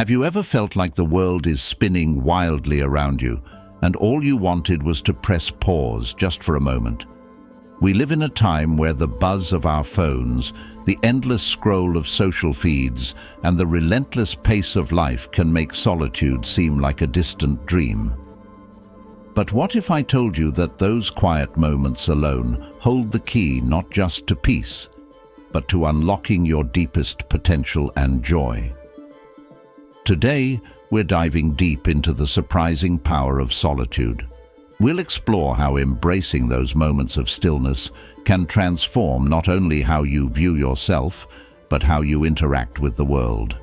Have you ever felt like the world is spinning wildly around you, and all you wanted was to press pause just for a moment? We live in a time where the buzz of our phones, the endless scroll of social feeds, and the relentless pace of life can make solitude seem like a distant dream. But what if I told you that those quiet moments alone hold the key not just to peace, but to unlocking your deepest potential and joy? Today, we're diving deep into the surprising power of solitude. We'll explore how embracing those moments of stillness can transform not only how you view yourself, but how you interact with the world.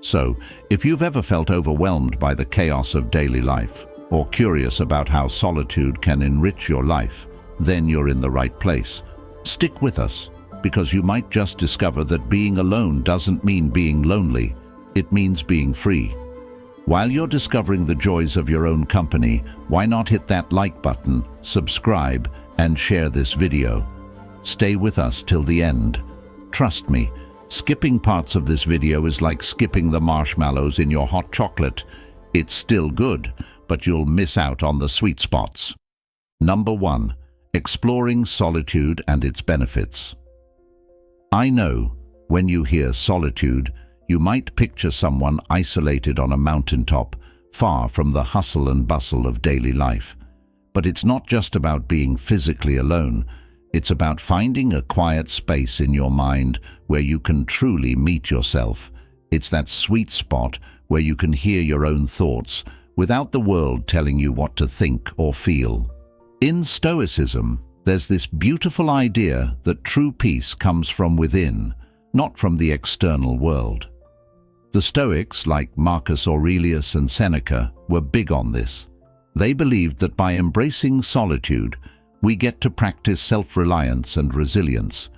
So, if you've ever felt overwhelmed by the chaos of daily life, or curious about how solitude can enrich your life, then you're in the right place. Stick with us, because you might just discover that being alone doesn't mean being lonely. It means being free. While you're discovering the joys of your own company, why not hit that like button, subscribe, and share this video? Stay with us till the end. Trust me, skipping parts of this video is like skipping the marshmallows in your hot chocolate. It's still good, but you'll miss out on the sweet spots. Number 1. Exploring solitude and its benefits. I know, when you hear solitude, you might picture someone isolated on a mountaintop, far from the hustle and bustle of daily life. But it's not just about being physically alone. It's about finding a quiet space in your mind where you can truly meet yourself. It's that sweet spot where you can hear your own thoughts without the world telling you what to think or feel. In Stoicism, there's this beautiful idea that true peace comes from within, not from the external world. The Stoics, like Marcus Aurelius and Seneca, were big on this. They believed that by embracing solitude, we get to practice self-reliance and resilience.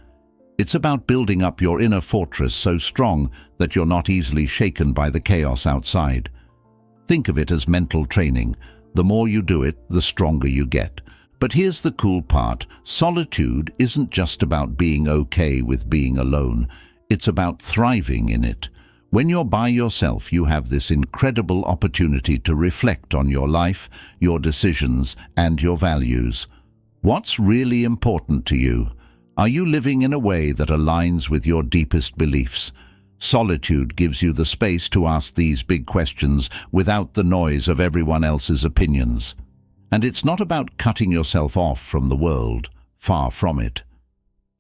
It's about building up your inner fortress so strong that you're not easily shaken by the chaos outside. Think of it as mental training. The more you do it, the stronger you get. But here's the cool part. Solitude isn't just about being okay with being alone. It's about thriving in it. When you're by yourself, you have this incredible opportunity to reflect on your life, your decisions, and your values. What's really important to you? Are you living in a way that aligns with your deepest beliefs? Solitude gives you the space to ask these big questions without the noise of everyone else's opinions. And it's not about cutting yourself off from the world, far from it.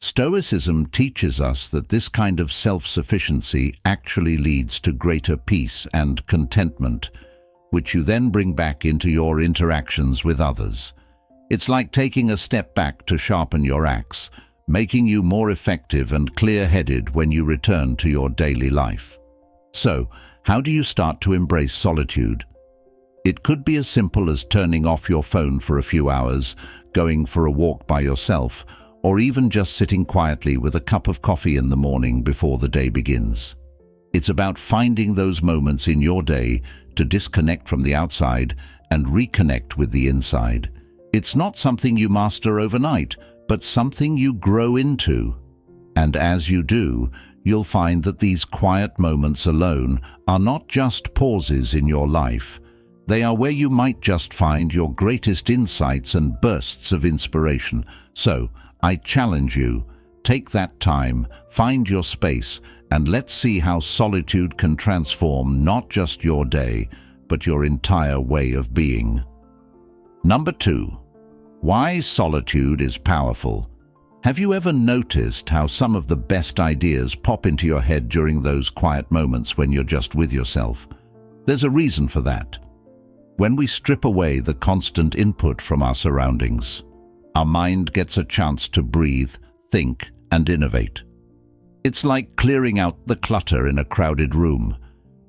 Stoicism teaches us that this kind of self-sufficiency actually leads to greater peace and contentment, which you then bring back into your interactions with others. It's like taking a step back to sharpen your axe, making you more effective and clear-headed when you return to your daily life. So, how do you start to embrace solitude? It could be as simple as turning off your phone for a few hours, going for a walk by yourself, or even just sitting quietly with a cup of coffee in the morning before the day begins. It's about finding those moments in your day to disconnect from the outside and reconnect with the inside. It's not something you master overnight, but something you grow into. And as you do, you'll find that these quiet moments alone are not just pauses in your life. They are where you might just find your greatest insights and bursts of inspiration. So, I challenge you, take that time, find your space, and let's see how solitude can transform not just your day, but your entire way of being. Number 2. Why solitude is powerful. Have you ever noticed how some of the best ideas pop into your head during those quiet moments when you're just with yourself? There's a reason for that. When we strip away the constant input from our surroundings, our mind gets a chance to breathe, think, and innovate. It's like clearing out the clutter in a crowded room.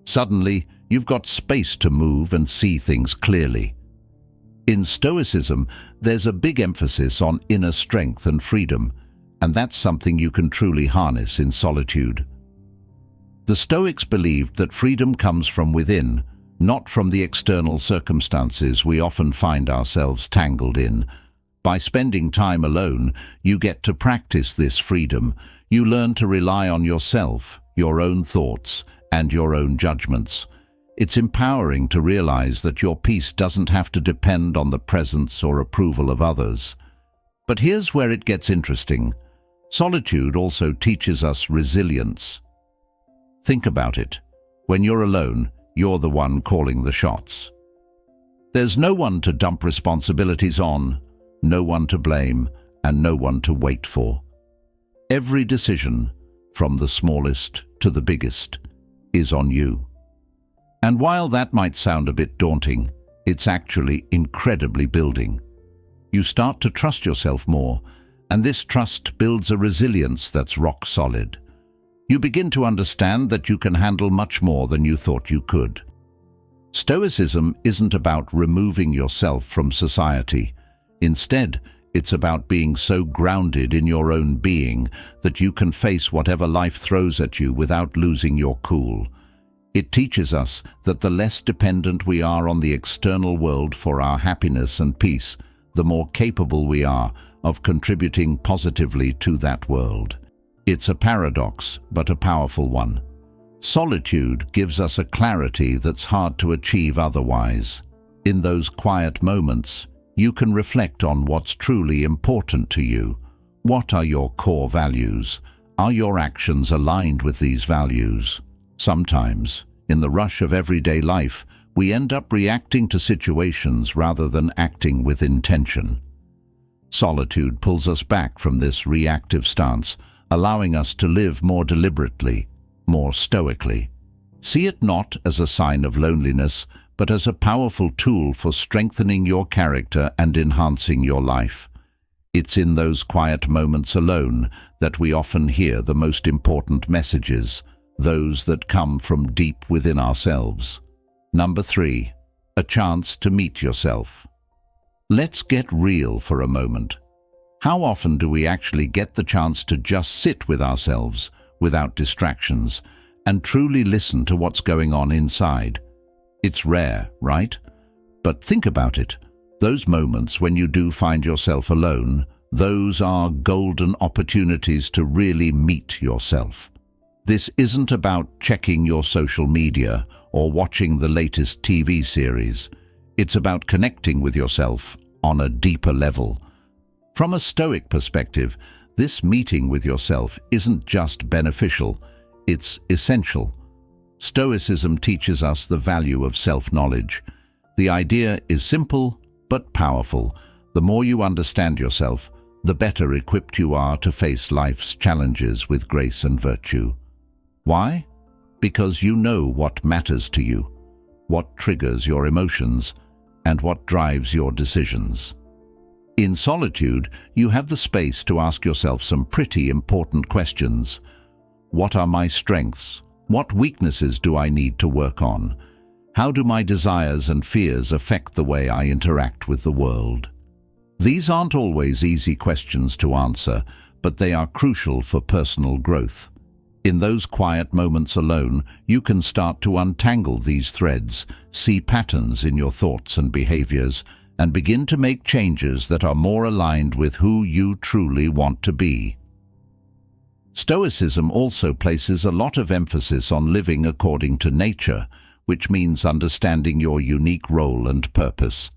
Suddenly, you've got space to move and see things clearly. In Stoicism, there's a big emphasis on inner strength and freedom, and that's something you can truly harness in solitude. The Stoics believed that freedom comes from within, not from the external circumstances we often find ourselves tangled in. By spending time alone, you get to practice this freedom. You learn to rely on yourself, your own thoughts, and your own judgments. It's empowering to realize that your peace doesn't have to depend on the presence or approval of others. But here's where it gets interesting. Solitude also teaches us resilience. Think about it. When you're alone, you're the one calling the shots. There's no one to dump responsibilities on, no one to blame, and no one to wait for. Every decision, from the smallest to the biggest, is on you. And while that might sound a bit daunting, it's actually incredibly building. You start to trust yourself more, and this trust builds a resilience that's rock solid. You begin to understand that you can handle much more than you thought you could. Stoicism isn't about removing yourself from society. Instead, it's about being so grounded in your own being that you can face whatever life throws at you without losing your cool. It teaches us that the less dependent we are on the external world for our happiness and peace, the more capable we are of contributing positively to that world. It's a paradox, but a powerful one. Solitude gives us a clarity that's hard to achieve otherwise. In those quiet moments, you can reflect on what's truly important to you. What are your core values? Are your actions aligned with these values? Sometimes, in the rush of everyday life, we end up reacting to situations rather than acting with intention. Solitude pulls us back from this reactive stance, allowing us to live more deliberately, more stoically. See it not as a sign of loneliness, but as a powerful tool for strengthening your character and enhancing your life. It's in those quiet moments alone that we often hear the most important messages, those that come from deep within ourselves. Number 3, a chance to meet yourself. Let's get real for a moment. How often do we actually get the chance to just sit with ourselves, without distractions, and truly listen to what's going on inside? It's rare, right? But think about it. Those moments when you do find yourself alone, those are golden opportunities to really meet yourself. This isn't about checking your social media or watching the latest TV series. It's about connecting with yourself on a deeper level. From a Stoic perspective, this meeting with yourself isn't just beneficial, it's essential. Stoicism teaches us the value of self-knowledge. The idea is simple but powerful. The more you understand yourself, the better equipped you are to face life's challenges with grace and virtue. Why? Because you know what matters to you, what triggers your emotions, and what drives your decisions. In solitude, you have the space to ask yourself some pretty important questions. What are my strengths? What weaknesses do I need to work on? How do my desires and fears affect the way I interact with the world? These aren't always easy questions to answer, but they are crucial for personal growth. In those quiet moments alone, you can start to untangle these threads, see patterns in your thoughts and behaviors, and begin to make changes that are more aligned with who you truly want to be. Stoicism also places a lot of emphasis on living according to nature, which means understanding your unique role and purpose.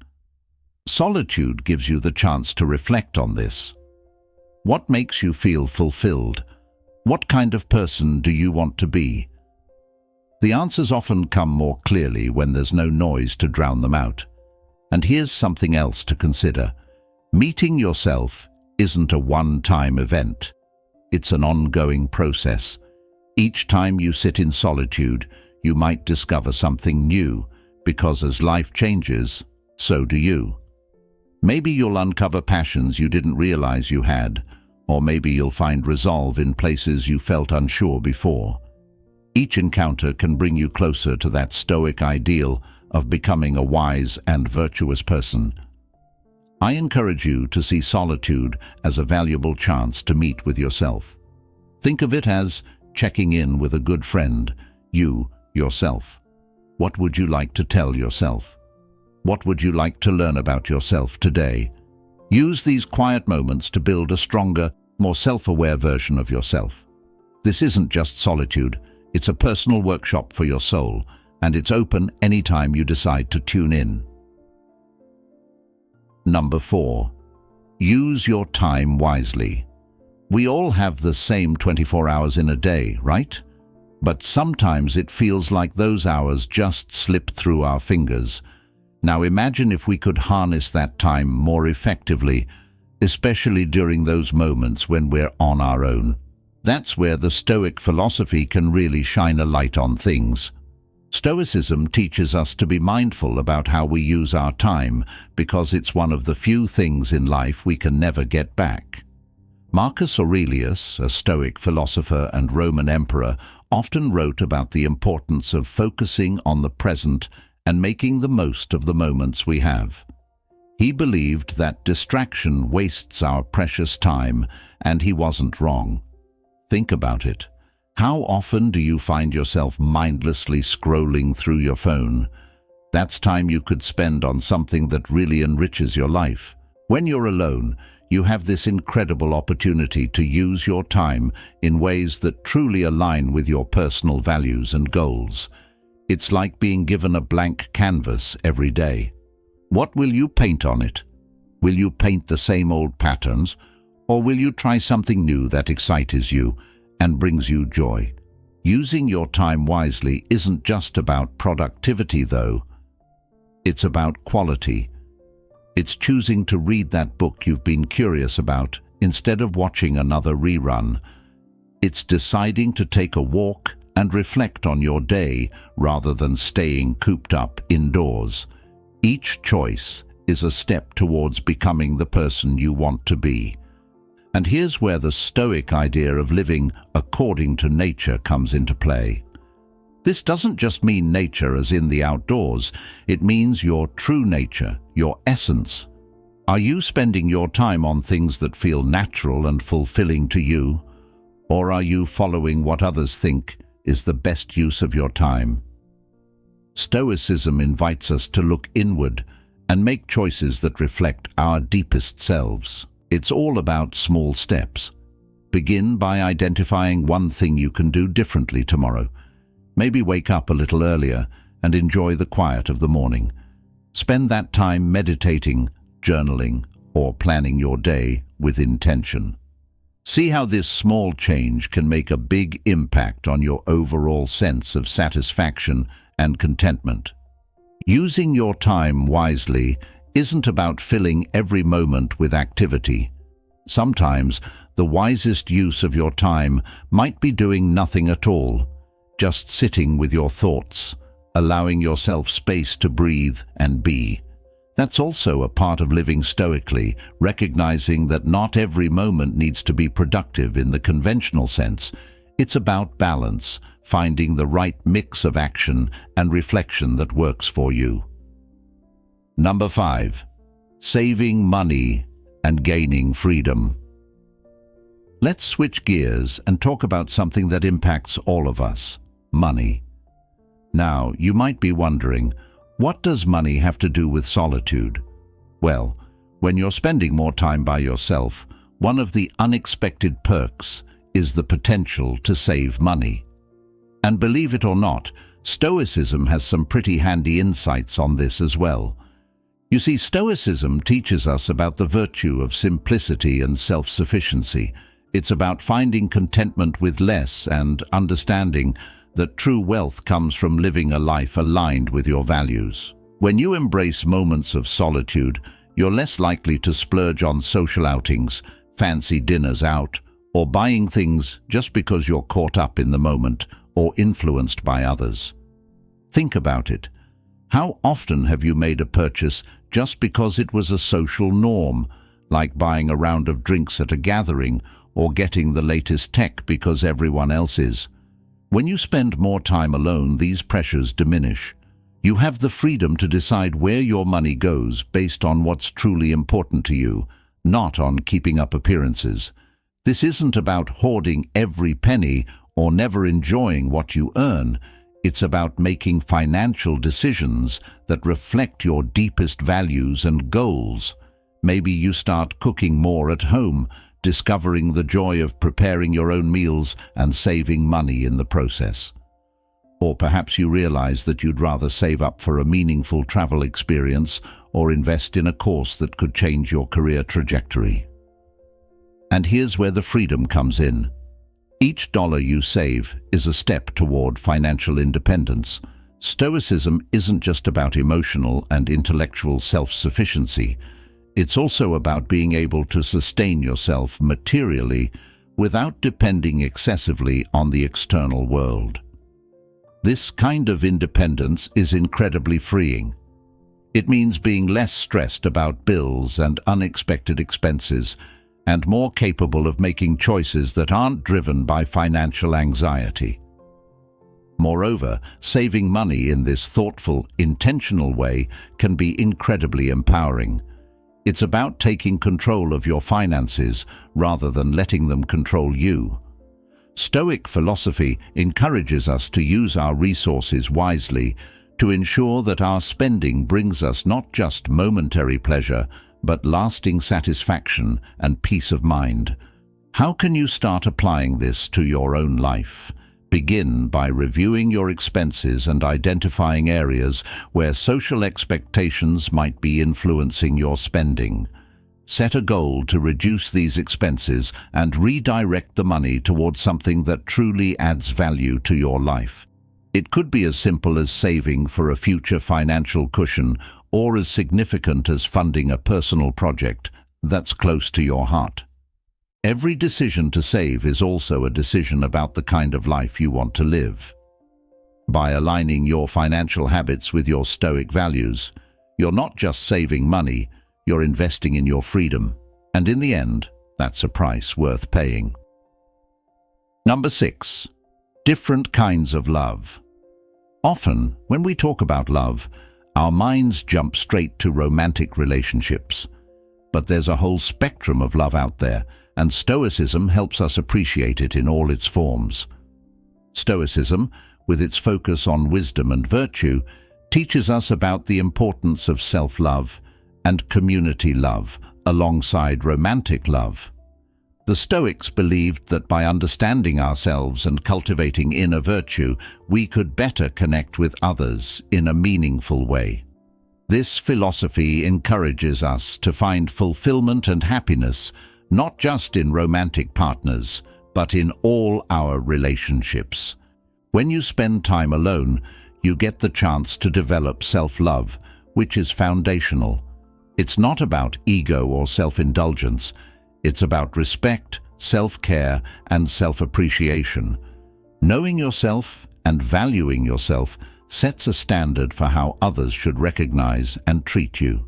Solitude gives you the chance to reflect on this. What makes you feel fulfilled? What kind of person do you want to be? The answers often come more clearly when there's no noise to drown them out. And here's something else to consider. Meeting yourself isn't a one-time event. It's an ongoing process. Each time you sit in solitude, you might discover something new, because as life changes, so do you. Maybe you'll uncover passions you didn't realize you had, or maybe you'll find resolve in places you felt unsure before. Each encounter can bring you closer to that Stoic ideal of becoming a wise and virtuous person. I encourage you to see solitude as a valuable chance to meet with yourself. Think of it as checking in with a good friend, yourself. What would you like to tell yourself? What would you like to learn about yourself today? Use these quiet moments to build a stronger, more self-aware version of yourself. This isn't just solitude, it's a personal workshop for your soul, and it's open anytime you decide to tune in. Number 4. Use your time wisely. We all have the same 24 hours in a day, right? But sometimes it feels like those hours just slip through our fingers. Now imagine if we could harness that time more effectively, especially during those moments when we're on our own. That's where the Stoic philosophy can really shine a light on things. Stoicism teaches us to be mindful about how we use our time because it's one of the few things in life we can never get back. Marcus Aurelius, a Stoic philosopher and Roman emperor, often wrote about the importance of focusing on the present and making the most of the moments we have. He believed that distraction wastes our precious time, and he wasn't wrong. Think about it. How often do you find yourself mindlessly scrolling through your phone? That's time you could spend on something that really enriches your life. When you're alone, you have this incredible opportunity to use your time in ways that truly align with your personal values and goals. It's like being given a blank canvas every day. What will you paint on it? Will you paint the same old patterns, or will you try something new that excites you and brings you joy? Using your time wisely isn't just about productivity, though. It's about quality. It's choosing to read that book you've been curious about instead of watching another rerun. It's deciding to take a walk and reflect on your day rather than staying cooped up indoors. Each choice is a step towards becoming the person you want to be. And here's where the Stoic idea of living according to nature comes into play. This doesn't just mean nature as in the outdoors, it means your true nature, your essence. Are you spending your time on things that feel natural and fulfilling to you? Or are you following what others think is the best use of your time? Stoicism invites us to look inward and make choices that reflect our deepest selves. It's all about small steps. Begin by identifying one thing you can do differently tomorrow. Maybe wake up a little earlier and enjoy the quiet of the morning. Spend that time meditating, journaling, or planning your day with intention. See how this small change can make a big impact on your overall sense of satisfaction and contentment. Using your time wisely isn't about filling every moment with activity. Sometimes the wisest use of your time might be doing nothing at all, just sitting with your thoughts, allowing yourself space to breathe and be. That's also a part of living stoically, recognizing that not every moment needs to be productive in the conventional sense. It's about balance, finding the right mix of action and reflection that works for you. Number 5. Saving money and gaining freedom. Let's switch gears and talk about something that impacts all of us: money. Now, you might be wondering, what does money have to do with solitude? Well, when you're spending more time by yourself, one of the unexpected perks is the potential to save money. And believe it or not, Stoicism has some pretty handy insights on this as well. You see, Stoicism teaches us about the virtue of simplicity and self-sufficiency. It's about finding contentment with less and understanding that true wealth comes from living a life aligned with your values. When you embrace moments of solitude, you're less likely to splurge on social outings, fancy dinners out, or buying things just because you're caught up in the moment or influenced by others. Think about it. How often have you made a purchase just because it was a social norm, like buying a round of drinks at a gathering or getting the latest tech because everyone else is? When you spend more time alone, these pressures diminish. You have the freedom to decide where your money goes based on what's truly important to you, not on keeping up appearances. This isn't about hoarding every penny or never enjoying what you earn. It's about making financial decisions that reflect your deepest values and goals. Maybe you start cooking more at home, discovering the joy of preparing your own meals and saving money in the process. Or perhaps you realize that you'd rather save up for a meaningful travel experience or invest in a course that could change your career trajectory. And here's where the freedom comes in. Each dollar you save is a step toward financial independence. Stoicism isn't just about emotional and intellectual self-sufficiency. It's also about being able to sustain yourself materially without depending excessively on the external world. This kind of independence is incredibly freeing. It means being less stressed about bills and unexpected expenses, and more capable of making choices that aren't driven by financial anxiety. Moreover, saving money in this thoughtful, intentional way can be incredibly empowering. It's about taking control of your finances rather than letting them control you. Stoic philosophy encourages us to use our resources wisely to ensure that our spending brings us not just momentary pleasure, but lasting satisfaction and peace of mind. How can you start applying this to your own life? Begin by reviewing your expenses and identifying areas where social expectations might be influencing your spending. Set a goal to reduce these expenses and redirect the money towards something that truly adds value to your life. It could be as simple as saving for a future financial cushion, or as significant as funding a personal project that's close to your heart. Every decision to save is also a decision about the kind of life you want to live. By aligning your financial habits with your Stoic values, you're not just saving money, you're investing in your freedom, and in the end, that's a price worth paying. Number 6. Different kinds of love. Often, when we talk about love, our minds jump straight to romantic relationships. But there's a whole spectrum of love out there, and Stoicism helps us appreciate it in all its forms. Stoicism, with its focus on wisdom and virtue, teaches us about the importance of self-love and community love alongside romantic love. The Stoics believed that by understanding ourselves and cultivating inner virtue, we could better connect with others in a meaningful way. This philosophy encourages us to find fulfillment and happiness not just in romantic partners, but in all our relationships. When you spend time alone, you get the chance to develop self-love, which is foundational. It's not about ego or self-indulgence. It's about respect, self-care, and self-appreciation. Knowing yourself and valuing yourself sets a standard for how others should recognize and treat you.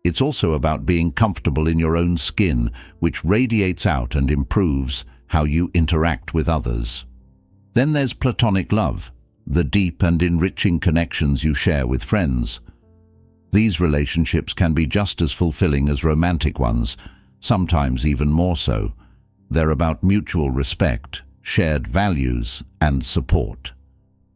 It's also about being comfortable in your own skin, which radiates out and improves how you interact with others. Then there's platonic love, the deep and enriching connections you share with friends. These relationships can be just as fulfilling as romantic ones, sometimes even more so. They're about mutual respect, shared values, and support.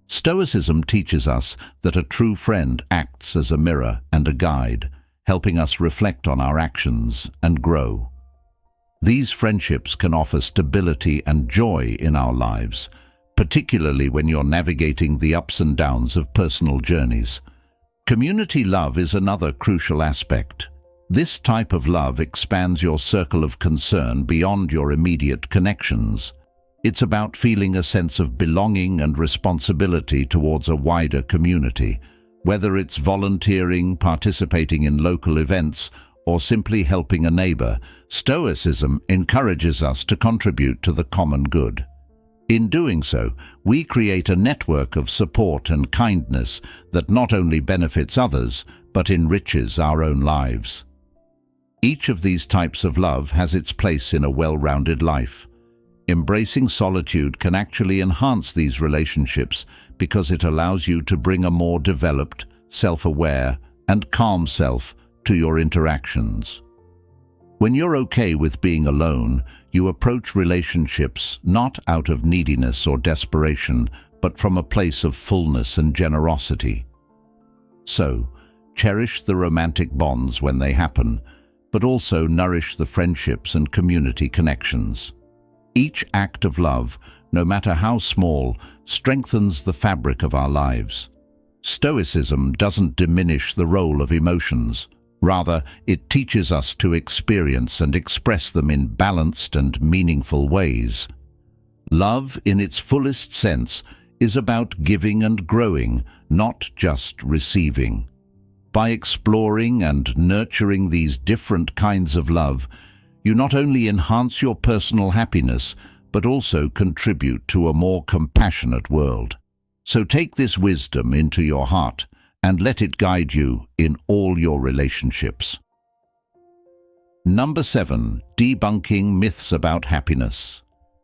Stoicism teaches us that a true friend acts as a mirror and a guide, helping us reflect on our actions and grow. These friendships can offer stability and joy in our lives, particularly when you're navigating the ups and downs of personal journeys. Community love is another crucial aspect. This type of love expands your circle of concern beyond your immediate connections. It's about feeling a sense of belonging and responsibility towards a wider community, whether it's volunteering, participating in local events, or simply helping a neighbor. Stoicism encourages us to contribute to the common good. In doing so, we create a network of support and kindness that not only benefits others, but enriches our own lives. Each of these types of love has its place in a well-rounded life. Embracing solitude can actually enhance these relationships because it allows you to bring a more developed, self-aware, and calm self to your interactions. When you're okay with being alone, you approach relationships not out of neediness or desperation, but from a place of fullness and generosity. So, cherish the romantic bonds when they happen, but also nourish the friendships and community connections. Each act of love, no matter how small, strengthens the fabric of our lives. Stoicism doesn't diminish the role of emotions. Rather, it teaches us to experience and express them in balanced and meaningful ways. Love, in its fullest sense, is about giving and growing, not just receiving. By exploring and nurturing these different kinds of love, you not only enhance your personal happiness, but also contribute to a more compassionate world. So take this wisdom into your heart and let it guide you in all your relationships. Number 7. Debunking myths about happiness.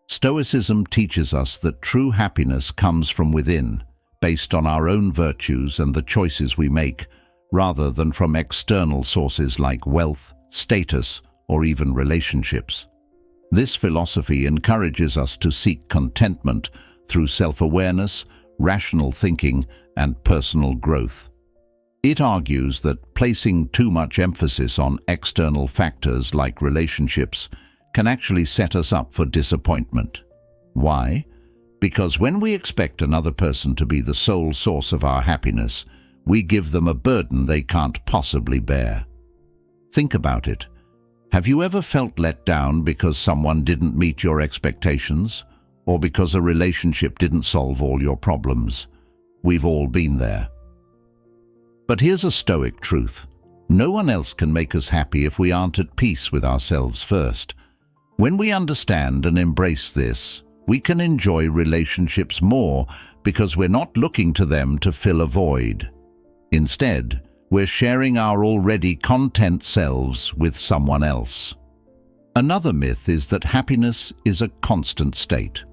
Stoicism teaches us that true happiness comes from within, based on our own virtues and the choices we make, rather than from external sources like wealth, status, or even relationships. This philosophy encourages us to seek contentment through self-awareness, rational thinking, and personal growth. It argues that placing too much emphasis on external factors like relationships can actually set us up for disappointment. Why? Because when we expect another person to be the sole source of our happiness, we give them a burden they can't possibly bear. Think about it. Have you ever felt let down because someone didn't meet your expectations, or because a relationship didn't solve all your problems? We've all been there. But here's a Stoic truth. No one else can make us happy if we aren't at peace with ourselves first. When we understand and embrace this, we can enjoy relationships more because we're not looking to them to fill a void. Instead, we're sharing our already content selves with someone else. Another myth is that happiness is a constant state.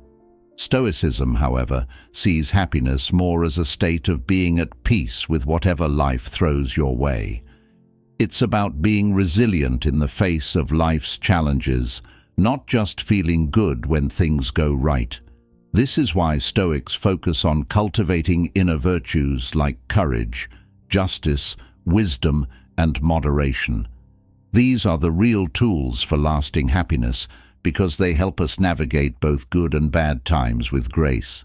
Stoicism, however, sees happiness more as a state of being at peace with whatever life throws your way. It's about being resilient in the face of life's challenges, not just feeling good when things go right. This is why Stoics focus on cultivating inner virtues like courage, justice, wisdom, and moderation. These are the real tools for lasting happiness because they help us navigate both good and bad times with grace.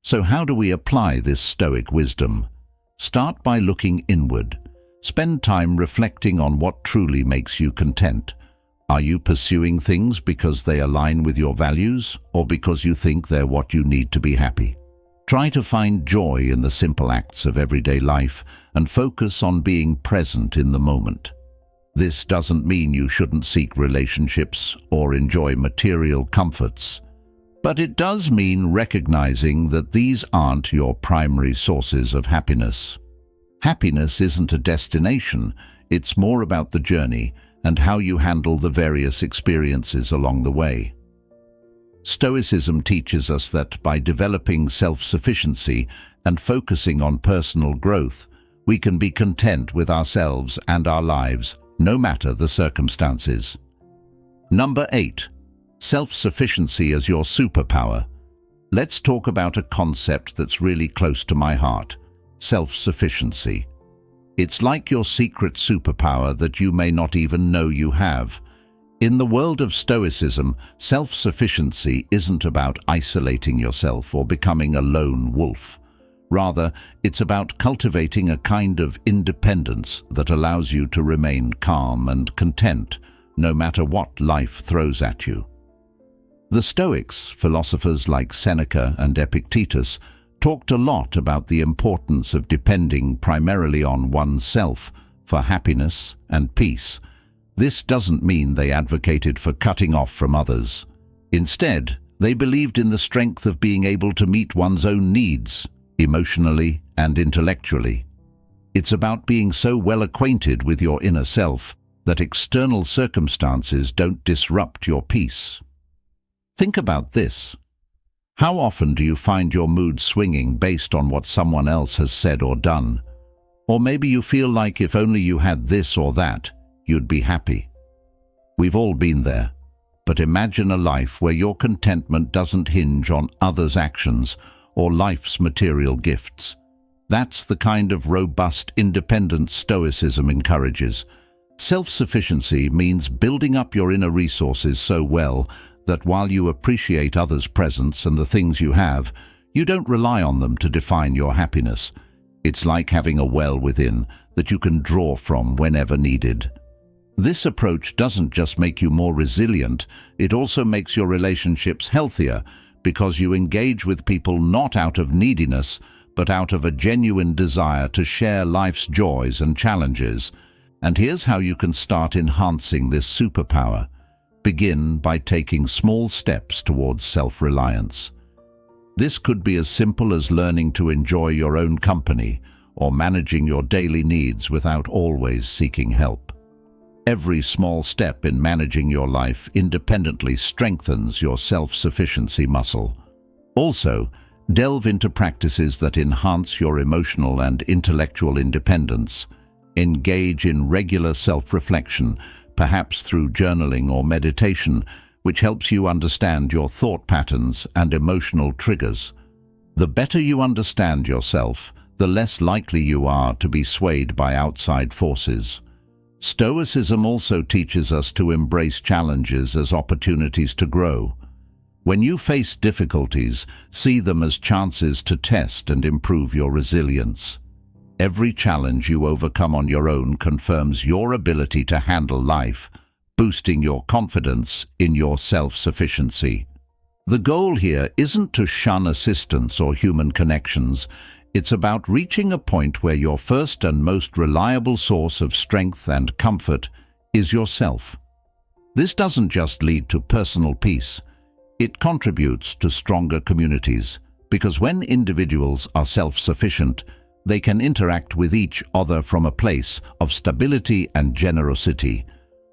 So how do we apply this Stoic wisdom? Start by looking inward. Spend time reflecting on what truly makes you content. Are you pursuing things because they align with your values, or because you think they're what you need to be happy? Try to find joy in the simple acts of everyday life and focus on being present in the moment. This doesn't mean you shouldn't seek relationships or enjoy material comforts, but it does mean recognizing that these aren't your primary sources of happiness. Happiness isn't a destination, it's more about the journey and how you handle the various experiences along the way. Stoicism teaches us that by developing self-sufficiency and focusing on personal growth, we can be content with ourselves and our lives, no matter the circumstances. Number 8. Self-sufficiency as your superpower. Let's talk about a concept that's really close to my heart: self-sufficiency. It's like your secret superpower that you may not even know you have. In the world of Stoicism, self-sufficiency isn't about isolating yourself or becoming a lone wolf. Rather, it's about cultivating a kind of independence that allows you to remain calm and content, no matter what life throws at you. The Stoics, philosophers like Seneca and Epictetus, talked a lot about the importance of depending primarily on oneself for happiness and peace. This doesn't mean they advocated for cutting off from others. Instead, they believed in the strength of being able to meet one's own needs, emotionally and intellectually. It's about being so well acquainted with your inner self that external circumstances don't disrupt your peace. Think about this. How often do you find your mood swinging based on what someone else has said or done? Or maybe you feel like if only you had this or that, you'd be happy. We've all been there, but imagine a life where your contentment doesn't hinge on others' actions or life's material gifts. That's the kind of robust, independent Stoicism encourages. Self-sufficiency means building up your inner resources so well that while you appreciate others' presence and the things you have, you don't rely on them to define your happiness. It's like having a well within that you can draw from whenever needed. This approach doesn't just make you more resilient, it also makes your relationships healthier because you engage with people not out of neediness, but out of a genuine desire to share life's joys and challenges. And here's how you can start enhancing this superpower. Begin by taking small steps towards self-reliance. This could be as simple as learning to enjoy your own company or managing your daily needs without always seeking help. Every small step in managing your life independently strengthens your self-sufficiency muscle. Also, delve into practices that enhance your emotional and intellectual independence. Engage in regular self-reflection, perhaps through journaling or meditation, which helps you understand your thought patterns and emotional triggers. The better you understand yourself, the less likely you are to be swayed by outside forces. Stoicism also teaches us to embrace challenges as opportunities to grow. When you face difficulties, see them as chances to test and improve your resilience. Every challenge you overcome on your own confirms your ability to handle life, boosting your confidence in your self-sufficiency. The goal here isn't to shun assistance or human connections. It's about reaching a point where your first and most reliable source of strength and comfort is yourself. This doesn't just lead to personal peace. It contributes to stronger communities, because when individuals are self-sufficient, they can interact with each other from a place of stability and generosity.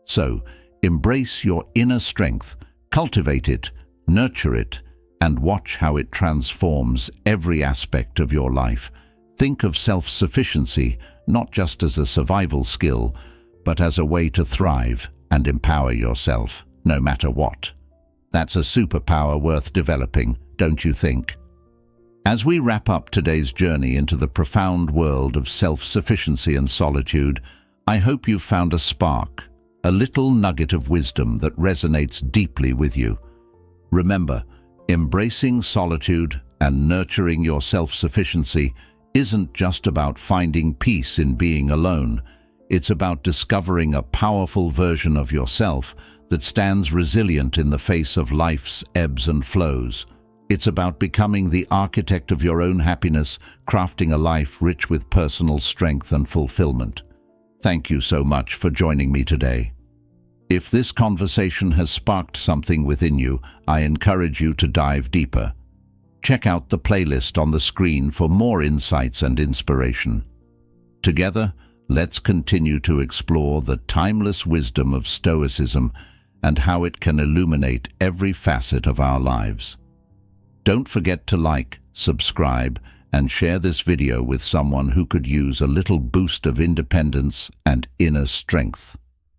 So, embrace your inner strength, cultivate it, nurture it, and watch how it transforms every aspect of your life. Think of self-sufficiency not just as a survival skill, but as a way to thrive and empower yourself, no matter what. That's a superpower worth developing, don't you think? As we wrap up today's journey into the profound world of self-sufficiency and solitude, I hope you've found a spark, a little nugget of wisdom that resonates deeply with you. Remember, embracing solitude and nurturing your self-sufficiency isn't just about finding peace in being alone. It's about discovering a powerful version of yourself that stands resilient in the face of life's ebbs and flows. It's about becoming the architect of your own happiness, crafting a life rich with personal strength and fulfillment. Thank you so much for joining me today. If this conversation has sparked something within you, I encourage you to dive deeper. Check out the playlist on the screen for more insights and inspiration. Together, let's continue to explore the timeless wisdom of Stoicism and how it can illuminate every facet of our lives. Don't forget to like, subscribe, and share this video with someone who could use a little boost of independence and inner strength.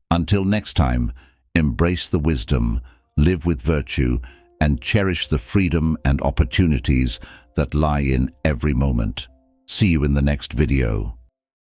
Until next time, embrace the wisdom, live with virtue, and cherish the freedom and opportunities that lie in every moment. See you in the next video.